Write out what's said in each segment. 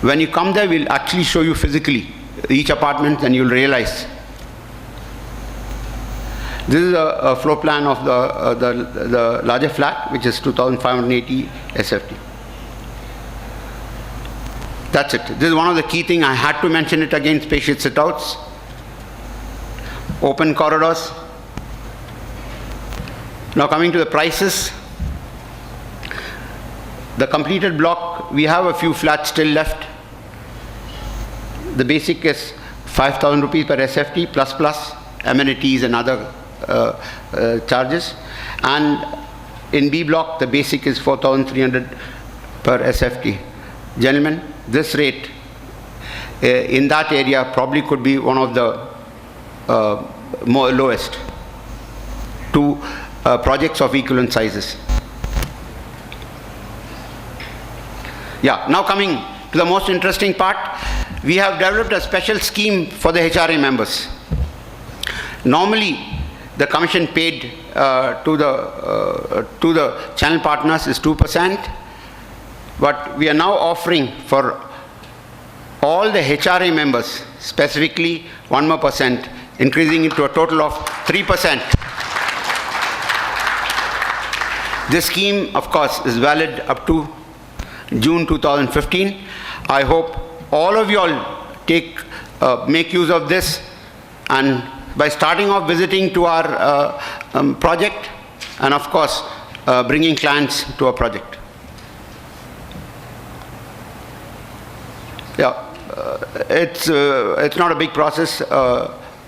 When you come there, we'll actually show you physically each apartment, and you'll realize. This is a floor plan of the larger flat, which is 2,580 SFT. That's it. This is one of the key things. I had to mention it again: spacious sit-outs, open corridors. Now coming to the prices. The completed block, we have a few flats still left. The basic is 5,000 rupees per SFT plus amenities and other charges. And in B block, the basic is 4,300 per SFT. Gentlemen, this rate in that area probably could be one of the more lowest to projects of equivalent sizes. Yeah, now coming to the most interesting part, we have developed a special scheme for the HRA members. Normally, the commission paid to the channel partners is 2%, but we are now offering for all the HRA members, specifically 1 more percent, increasing it to a total of 3%. This scheme, of course, is valid up to June 2015. I hope all of you all make use of this, and by starting off visiting to our project, and of course bringing clients to our project. Yeah, it's not a big process.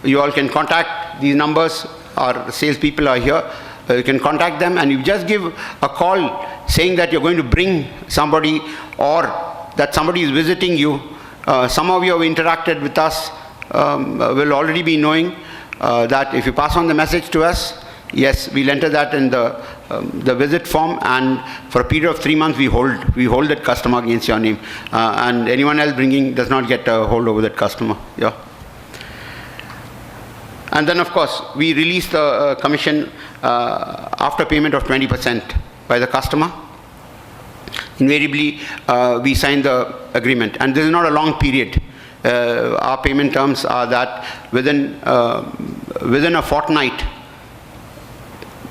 You all can contact these numbers. Our salespeople are here. You can contact them, and you just give a call saying that you're going to bring somebody, or that somebody is visiting you. Some of you have interacted with us, will already be knowing that if you pass on the message to us, yes, we'll enter that in the visit form, and for a period of 3 months we hold that customer against your name, and anyone else bringing does not get a hold over that customer. Yeah. And then, of course, we release the commission after payment of 20% by the customer. Invariably, we sign the agreement, and this is not a long period. Our payment terms are that within a fortnight,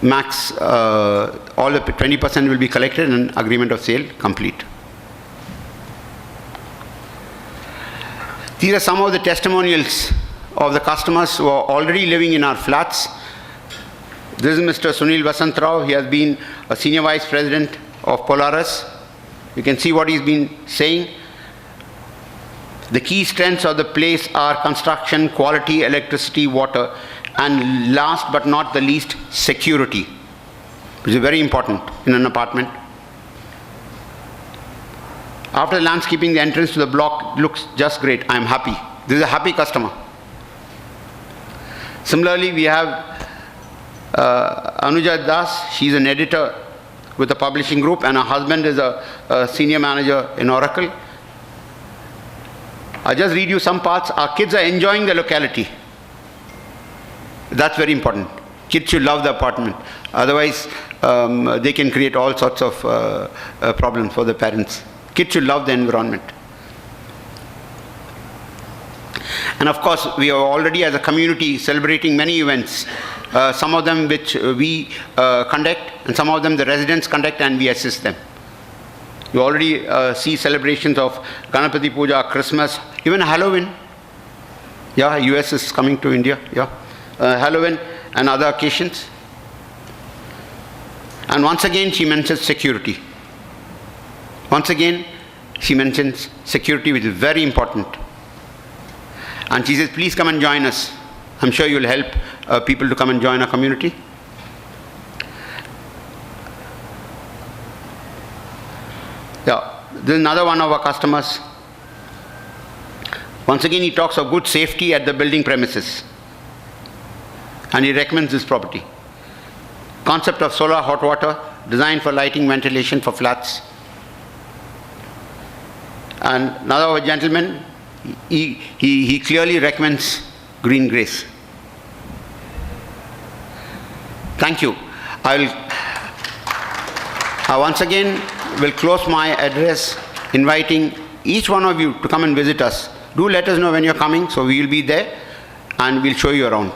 max, all the 20% will be collected and agreement of sale complete. These are some of the testimonials of the customers who are already living in our flats. This is Mr. Sunil Vasant Rao. He has been a senior vice president of Polaris. You can see what he's been saying. The key strengths of the place are construction, quality, electricity, water, and last but not the least, security, which is very important in an apartment. After landscaping, the entrance to the block looks just great. I am happy. This is a happy customer. Similarly, we have Anuja Das. She's an editor with a publishing group, and her husband is a senior manager in Oracle. I'll just read you some parts. Our kids are enjoying the locality. That's very important. Kids should love the apartment. Otherwise, they can create all sorts of problems for the parents. Kids should love the environment. And of course, we are already as a community celebrating many events. Some of them which we conduct, and some of them the residents conduct, and we assist them. You already see celebrations of Ganapati Puja, Christmas, even Halloween. Yeah, US is coming to India. Yeah, Halloween and other occasions. And once again, she mentions security. Once again, she mentions security, which is very important. And she says, please come and join us. I'm sure you'll help people to come and join our community. Yeah, this is another one of our customers. Once again, he talks of good safety at the building premises, and he recommends this property. Concept of solar hot water, designed for lighting, ventilation for flats. And another gentleman, he clearly recommends Green Grace. Thank you. I once again will close my address inviting each one of you to come and visit us. Do let us know when you're coming, so we will be there and we'll show you around.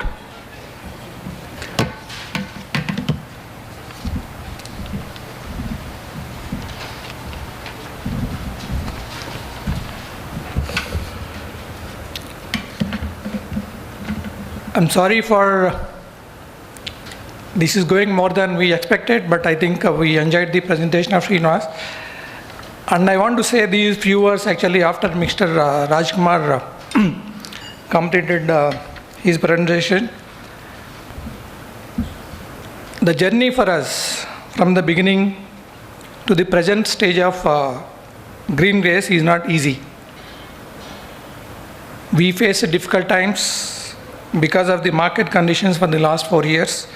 I'm sorry for this is going more than we expected, but I think we enjoyed the presentation of Srinivas. And I want to say these few words actually after Mr. Rajkumar completed his presentation. The journey for us from the beginning to the present stage of Greengrace is not easy. We face difficult times because of the market conditions for the last 4 years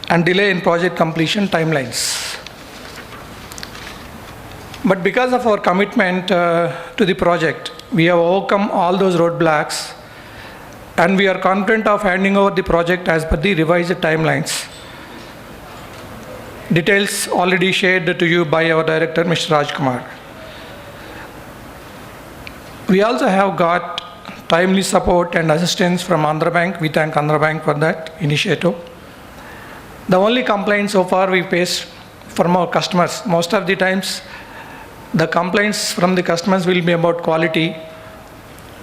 and delay in project completion timelines. But because of our commitment to the project, we have overcome all those roadblocks and we are confident of handing over the project as per the revised timelines. Details already shared to you by our director, Mr. Rajkumar. We also have got timely support and assistance from Andhra Bank. We thank Andhra Bank for that initiative. The only complaint so far we faced from our customers, most of the times the complaints from the customers will be about quality,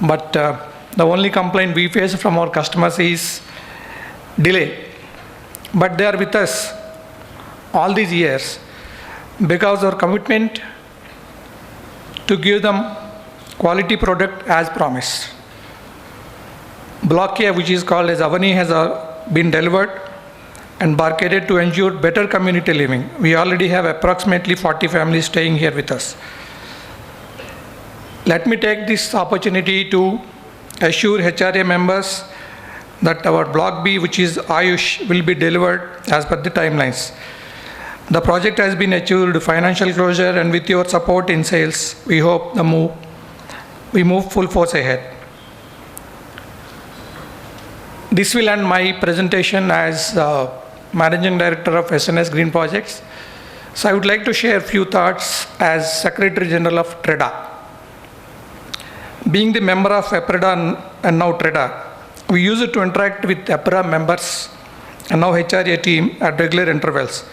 but the only complaint we face from our customers is delay. But they are with us all these years because our commitment to give them quality product as promised. Block A, which is called as Avani, has been delivered and barricaded to ensure better community living. We already have approximately 40 families staying here with us. Let me take this opportunity to assure HRA members that our Block B, which is Ayush, will be delivered as per the timelines. The project has been achieved financial closure, and with your support in sales, we hope we move full force ahead. This will end my presentation as Managing Director of SNS Green Projects. So I would like to share a few thoughts as Secretary General of TREDA. Being the member of EPREDA and now TREDA, we use it to interact with EPRA members and now HRA team at regular intervals.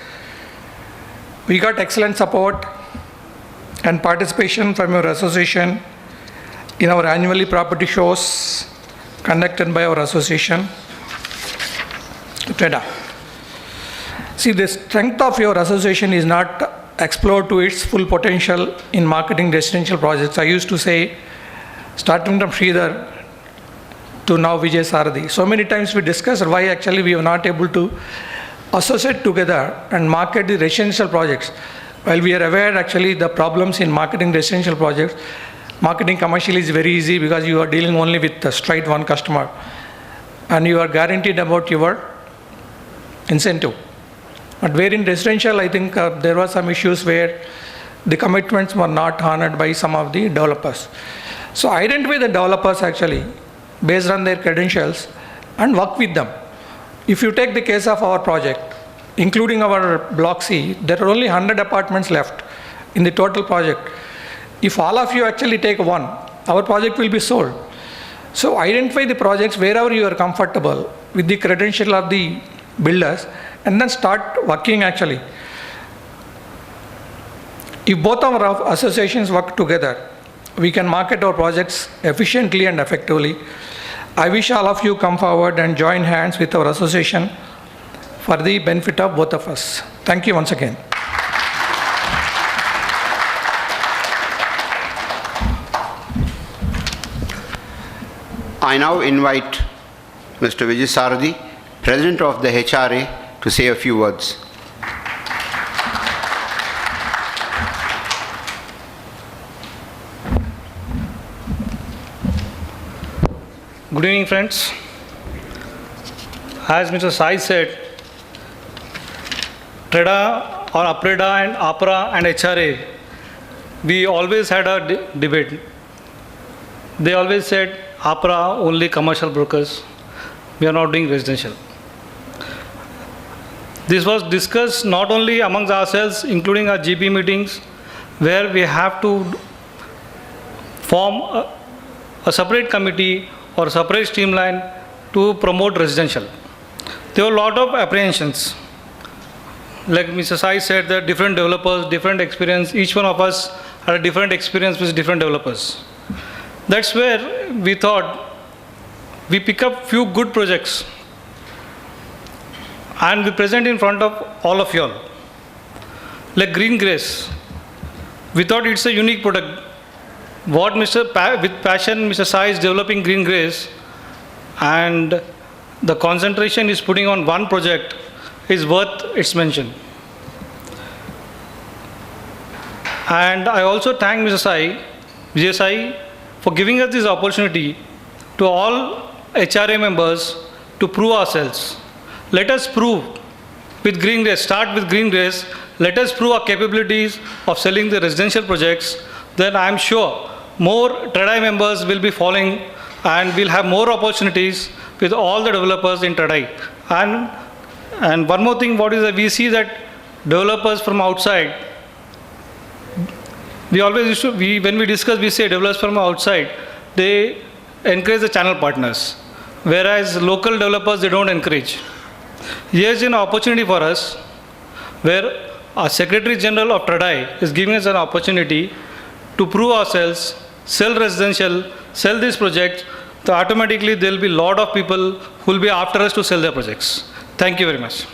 We got excellent support and participation from your association in our annually property shows conducted by our association, TREDA. See, the strength of your association is not explored to its full potential in marketing residential projects. I used to say, starting from Sridhar to now Vijay Sarathi. So many times we discussed why actually we are not able to associate together and market the residential projects. While we are aware actually the problems in marketing residential projects, marketing commercial is very easy because you are dealing only with the straight one customer and you are guaranteed about your incentive. But where in residential, I think there were some issues where the commitments were not honored by some of the developers. So identify the developers actually based on their credentials and work with them. If you take the case of our project, including our Block C, there are only 100 apartments left in the total project. If all of you actually take one, our project will be sold. So identify the projects wherever you are comfortable with the credential of the builders and then start working actually. If both our associations work together, we can market our projects efficiently and effectively. I wish all of you come forward and join hands with our association for the benefit of both of us. Thank you once again. I now invite Mr. Vijay Sarathi, President of the HRA, to say a few words. Good evening, friends. As Mr. Sai said, TREDA or APREDA and APRA and HRA, we always had a debate. They always said, APRA only commercial brokers, we are not doing residential. This was discussed not only amongst ourselves, including our GP meetings, where we have to form a separate committee or separate streamline to promote residential. There were a lot of apprehensions. Like Mr. Sai said, that different developers, different experience, each one of us had a different experience with different developers. That's where we thought we pick up few good projects and we present in front of all of you all. Like Green Grace, we thought it's a unique product. What with passion Mr. Sai is developing Green Grace, and the concentration is putting on one project is worth its mention. And I also thank Mr. Sai, Vijay Sai, for giving us this opportunity to all HRA members to prove ourselves. Let us prove with Green Grace, start with Green Grace, let us prove our capabilities of selling the residential projects. Then I am sure more TRADAI members will be following and we'll have more opportunities with all the developers in TRADAI. And one more thing, what is that we see that developers from outside, we always used to, when we discuss, we say developers from outside, they encourage the channel partners, whereas local developers, they don't encourage. Here's an opportunity for us where our Secretary General of TRADAI is giving us an opportunity to prove ourselves, sell residential, sell these projects, so automatically there will be a lot of people who will be after us to sell their projects. Thank you very much.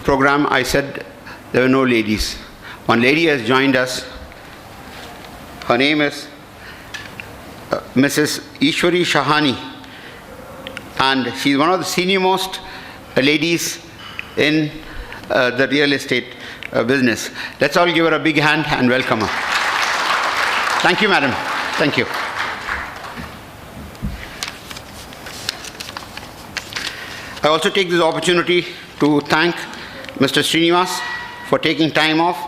Program, I said there were no ladies. One lady has joined us. Her name is Mrs. Ishwari Shahani, and she's one of the senior most ladies in the real estate business. Let's all give her a big hand and welcome her. Thank you, madam. Thank you. I also take this opportunity to thank Mr. Srinivas for taking time off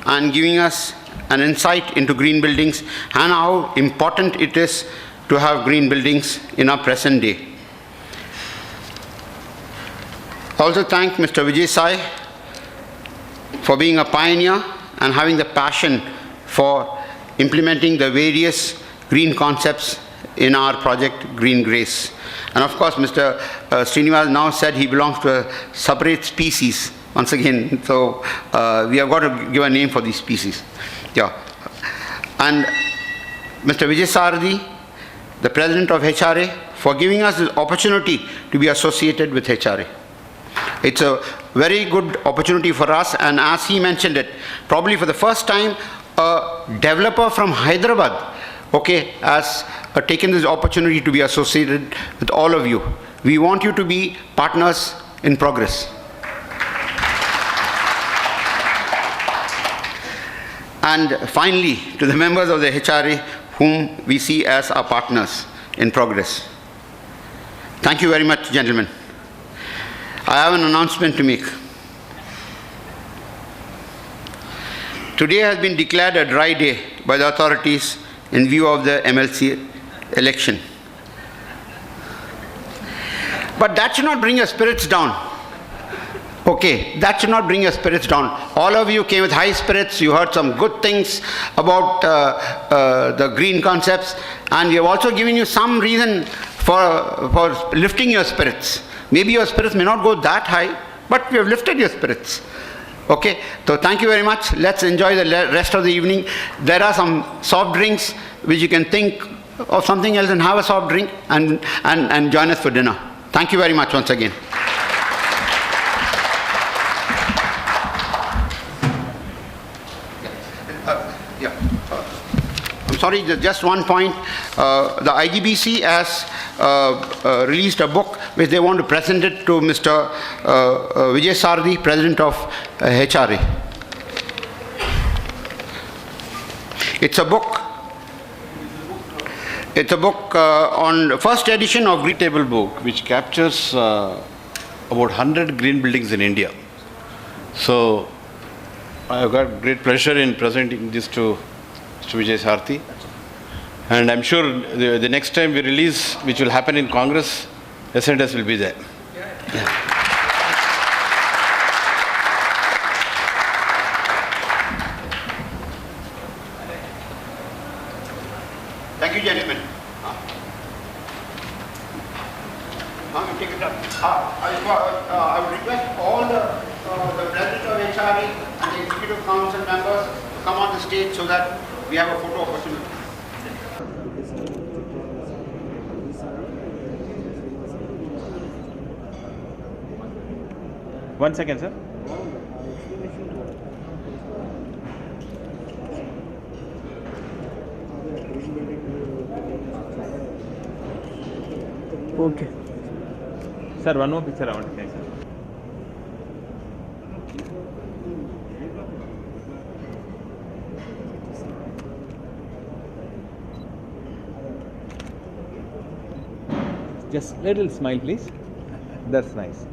and giving us an insight into green buildings and how important it is to have green buildings in our present day. I also thank Mr. Vijay Sai for being a pioneer and having the passion for implementing the various green concepts in our project Green Grace. And of course, Mr. Srinivas now said he belongs to a separate species once again, so we have got to give a name for these species. Yeah. And Mr. Vijay Saradi, the president of HRA, for giving us this opportunity to be associated with HRA. It's a very good opportunity for us, and as he mentioned it, probably for the first time, a developer from Hyderabad, okay, has taken this opportunity to be associated with all of you. We want you to be partners in progress. And finally, to the members of the HRA whom we see as our partners in progress. Thank you very much, gentlemen. I have an announcement to make. Today has been declared a dry day by the authorities in view of the MLC election. But that should not bring your spirits down. Okay, that should not bring your spirits down. All of you came with high spirits. You heard some good things about the green concepts, and we have also given you some reason for lifting your spirits. Maybe your spirits may not go that high, but we have lifted your spirits. Okay, so thank you very much. Let's enjoy the rest of the evening. There are some soft drinks which you can think of something else and have a soft drink and join us for dinner. Thank you very much once again. I'm sorry, just one point. The IGBC has released a book which they want to present it to Mr. Vijay Saradi, President of HRA. It's a book. It's a book on first edition of Green Table book, which captures about 100 green buildings in India. So I've got great pleasure in presenting this to Mr. Vijay Sarthi. And I'm sure the next time we release, which will happen in Congress, S&S will be there. Yeah. I would request all the president of HRE and the executive council members to come on the stage so that we have a photo opportunity. One second, sir. Okay. Sir, one more picture I want to take, sir. Just little smile, please. That's nice.